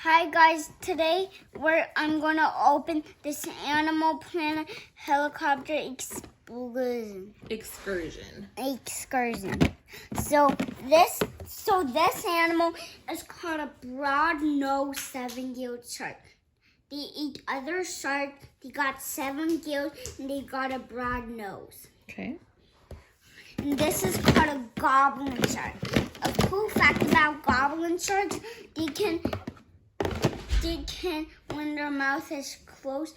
Hi guys, today I'm gonna open this Animal Planet Helicopter Excursion. So this animal is called a broad-nosed seven-gilled shark. The other shark, they got 7 gills and they got a broad nose. Okay. And this is called a goblin shark. A cool fact about goblin sharks, they can, when their mouth is closed,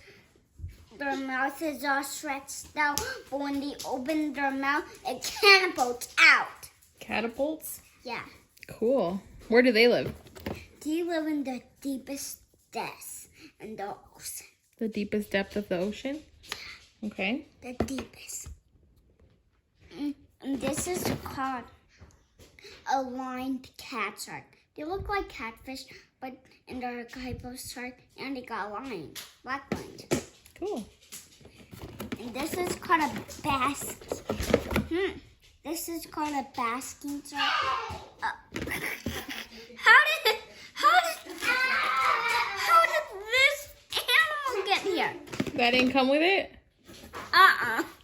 their mouth is all stretched out, but when they open their mouth, it catapults out. Catapults? Yeah. Cool. Where do they live? They live in the deepest depths in the ocean. The deepest depth of the ocean? Okay. The deepest. And this is called a lined cat shark. They look like catfish, but and they're a type of shark, and they got lines, black lines. Cool. And this is called a This is called a basking shark. How did this animal get here? That didn't come with it?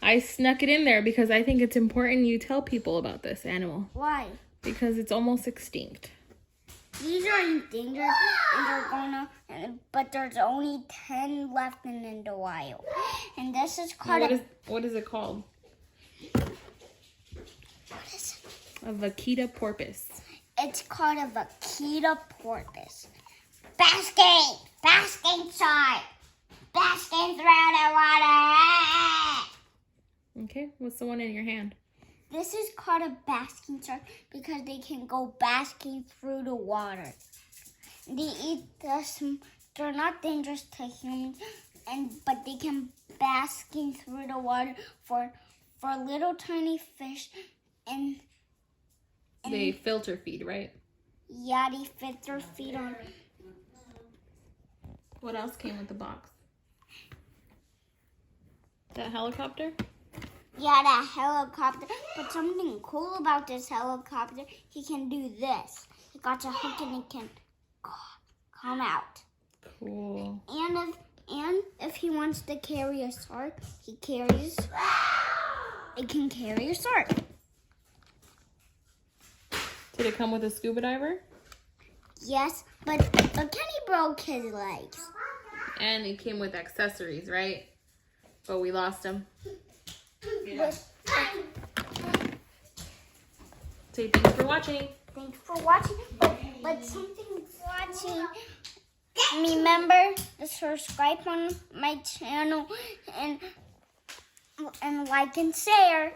I snuck it in there because I think it's important you tell people about this animal. Why? Because it's almost extinct. These are endangered, and but there's only 10 left in the wild. And this is called what is it called? What is it? A Vaquita porpoise. It's called a Vaquita porpoise. Basking shark. Basking through the water. Okay, what's the one in your hand? This is called a basking shark because they can go basking through the water. They eat they're not dangerous to humans, but they can basking through the water for little tiny fish, and They filter feed, right? Yeah, they fit their feet on. What else came with the box? That helicopter? Yeah, that helicopter. But something cool about this helicopter, he can do this. He got a hook and it can come out. Cool. And if he wants to carry a shark, it can carry a shark. Did it come with a scuba diver? Yes, but Kenny broke his legs. And it came with accessories, right? But we lost them. Yeah. Say thanks for watching. Thanks for watching. But something's watching. Remember to subscribe on my channel and like and share.